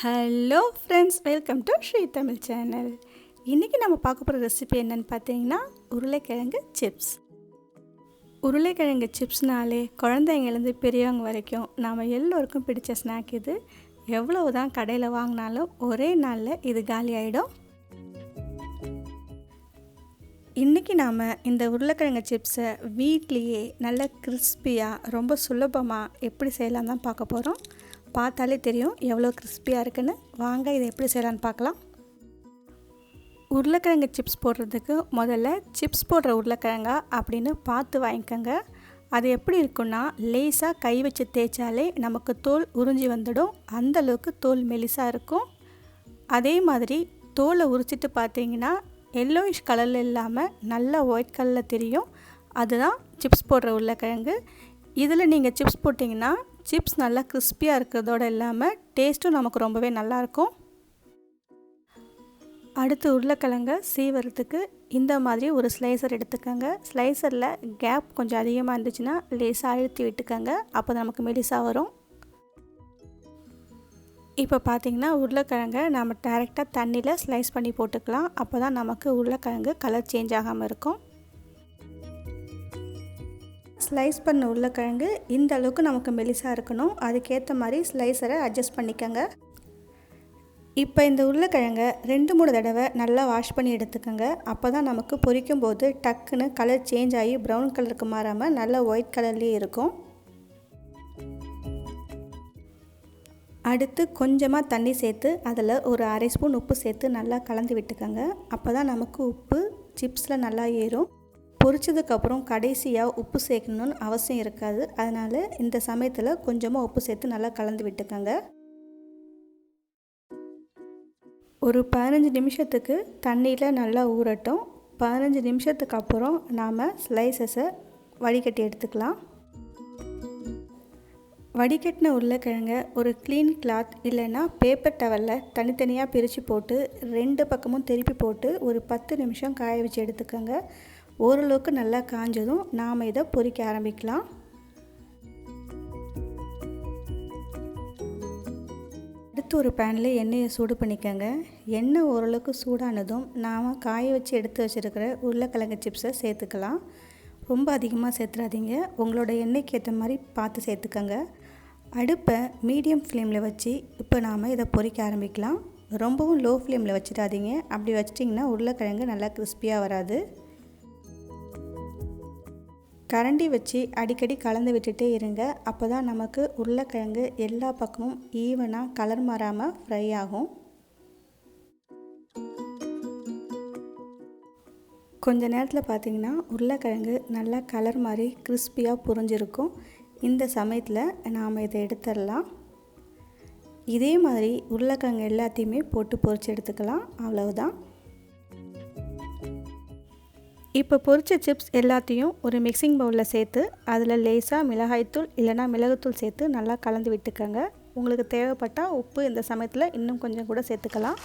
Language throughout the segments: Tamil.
Hello friends, welcome to Sri Tamil channel. இன்றைக்கி நம்ம பார்க்க போகிற ரெசிபி என்னென்னு பார்த்தீங்கன்னா உருளைக்கிழங்கு சிப்ஸ். உருளைக்கிழங்கு சிப்ஸ்னாலே குழந்தைங்கலேருந்து பெரியவங்க வரைக்கும் நாம் எல்லோருக்கும் பிடிச்ச ஸ்நாக் இது. எவ்வளவு தான் கடையில் வாங்கினாலும் ஒரே நாளில் இது காலி ஆகிடும். இன்றைக்கி நாம் இந்த உருளைக்கிழங்கு சிப்ஸை வீட்லேயே நல்ல கிறிஸ்பியாக ரொம்ப சுலபமாக எப்படி செய்யலாம் தான் பார்க்க போகிறோம். பார்த்தாலே தெரியும் எவ்வளோ கிறிஸ்பியாக இருக்குன்னு. வாங்க இதை எப்படி செய்யலான்னு பார்க்கலாம். உருளைக்கிழங்கு சிப்ஸ் போடுறதுக்கு முதல்ல சிப்ஸ் போடுற உருளைக்கிழங்கா அப்படின்னு பார்த்து வாங்கிக்கோங்க. அது எப்படி இருக்குன்னா, லேசாக கை வச்சு தேய்ச்சாலே நமக்கு தோல் உறிஞ்சி வந்துடும். அந்தளவுக்கு தோல் மெலிசாக இருக்கும். அதே மாதிரி தோலை உரிச்சிட்டு பார்த்தீங்கன்னா எல்லோயிஷ் கலரில் இல்லாமல் நல்லா ஒயிட் கலரில் தெரியும். அதுதான் சிப்ஸ் போடுற உருளைக்கிழங்கு. இதில் நீங்கள் சிப்ஸ் போட்டிங்கன்னா சிப்ஸ் நல்லா கிறிஸ்பியாக இருக்கிறதோடு இல்லாமல் டேஸ்ட்டும் நமக்கு ரொம்பவே நல்லாயிருக்கும். அடுத்து உருளைக்கிழங்க சீவறதுக்கு இந்த மாதிரி ஒரு ஸ்லைசர் எடுத்துக்கோங்க. ஸ்லைசரில் கேப் கொஞ்சம் அதிகமாக இருந்துச்சுன்னா லேசாக அழுத்தி விட்டுக்கோங்க. அப்போ நமக்கு மெலிசாக வரும். இப்போ பார்த்திங்கன்னா உருளைக்கிழங்கை நம்ம டைரெக்டாக தண்ணியில் ஸ்லைஸ் பண்ணி போட்டுக்கலாம். அப்போ தான் நமக்கு உருளைக்கிழங்கு கலர் சேஞ்ச் ஆகாமல் இருக்கும். ஸ்லைஸ் பண்ண உருளைக்கிழங்கு இந்த அளவுக்கு நமக்கு மெலிசாக இருக்கணும். அதுக்கேற்ற மாதிரி ஸ்லைஸரை அட்ஜஸ்ட் பண்ணிக்கோங்க. இப்போ இந்த உருளைக்கிழங்கை 2-3 தடவை நல்லா வாஷ் பண்ணி எடுத்துக்கோங்க. அப்போ தான் நமக்கு பொரிக்கும் போது டக்குன்னு கலர் சேஞ்ச் ஆகி ப்ரௌன் கலருக்கு மாறாமல் நல்லா ஒயிட் கலர்லேயே இருக்கும். அடுத்து கொஞ்சமாக தண்ணி சேர்த்து அதில் ஒரு 1/2 ஸ்பூன் உப்பு சேர்த்து நல்லா கலந்து விட்டுக்கோங்க. அப்போ தான் நமக்கு உப்பு சிப்ஸில் நல்லா ஏறும். பொரிச்சதுக்கப்புறம் கடைசியாக உப்பு சேர்க்கணுன்னு அவசியம் இருக்காது. அதனால் இந்த சமயத்தில் கொஞ்சமாக உப்பு சேர்த்து நல்லா கலந்து விட்டுக்கோங்க. ஒரு 15 நிமிஷத்துக்கு தண்ணியில் நல்லா ஊறட்டும். 15 நிமிஷத்துக்கு அப்புறம் நாம் ஸ்லைசஸை வடிகட்டி எடுத்துக்கலாம். வடிகட்டின உருளைக்கிழங்க ஒரு க்ளீன் கிளாத் இல்லைன்னா பேப்பர் டவலில் தனித்தனியாக பிரித்து போட்டு 2 பக்கமும் திருப்பி போட்டு ஒரு 10 நிமிஷம் காய வச்சு எடுத்துக்கோங்க. ஓரளவுக்கு நல்லா காஞ்சதும் நாம் இதை பொரிக்க ஆரம்பிக்கலாம். அடுத்து ஒரு பேனில் எண்ணெயை சூடு பண்ணிக்கோங்க. எண்ணெய் ஓரளவுக்கு சூடானதும் நாம் காய வச்சு எடுத்து வச்சுருக்கிற உருளைக்கிழங்கு சிப்ஸை சேர்த்துக்கலாம். ரொம்ப அதிகமாக சேர்த்துறாதீங்க. உங்களோட எண்ணெய்க்கு ஏற்ற மாதிரி பார்த்து சேர்த்துக்கோங்க. அடுப்பை மீடியம் ஃப்ளேமில் வச்சு இப்போ நாம் இதை பொரிக்க ஆரம்பிக்கலாம். ரொம்பவும் லோ ஃப்ளேமில் வச்சிடாதீங்க. அப்படி வச்சிட்டிங்கன்னா உருளைக்கிழங்கு நல்லா கிறிஸ்பியாக வராது. கரண்டி வச்சு அடிக்கடி கலந்து விட்டுட்டே இருங்க. அப்போ தான் நமக்கு உருளைக்கிழங்கு எல்லா பக்கமும் ஈவனாக கலர் மாறாமல் ஃப்ரை ஆகும். கொஞ்ச நேரத்தில் பார்த்திங்கன்னா உருளைக்கிழங்கு நல்லா கலர் மாதிரி கிறிஸ்பியாக புரிஞ்சிருக்கும். இந்த சமயத்தில் நாம் இதை எடுத்துடலாம். இதே மாதிரி உருளைக்கிழங்கு எல்லாத்தையுமே போட்டு பொரித்து எடுத்துக்கலாம். அவ்வளவுதான். இப்போ பொரிச்ச சிப்ஸ் எல்லாத்தையும் ஒரு மிக்சிங் பவுலில் சேர்த்து அதில் லேசாக மிளகாய்த்தூள் இல்லைனா மிளகுத்தூள் சேர்த்து நல்லா கலந்து விட்டுக்கோங்க. உங்களுக்கு தேவைப்பட்டால் உப்பு இந்த சமயத்தில் இன்னும் கொஞ்சம் கூட சேர்த்துக்கலாம்.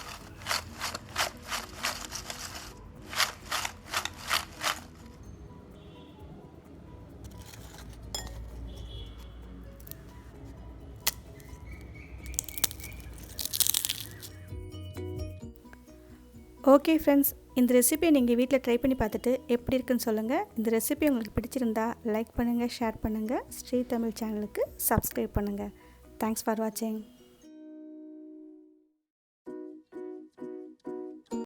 ஓகே ஃப்ரெண்ட்ஸ், இந்த ரெசிபியை நீங்கள் வீட்டில் ட்ரை பண்ணி பார்த்துட்டு எப்படி இருக்குன்னு சொல்லுங்கள். இந்த ரெசிபி உங்களுக்கு பிடிச்சிருந்தா லைக் பண்ணுங்கள், ஷேர் பண்ணுங்கள். ஸ்ரீ தமிழ் சேனலுக்கு சப்ஸ்கிரைப் பண்ணுங்கள். தேங்க்ஸ் ஃபார் வாட்சிங்.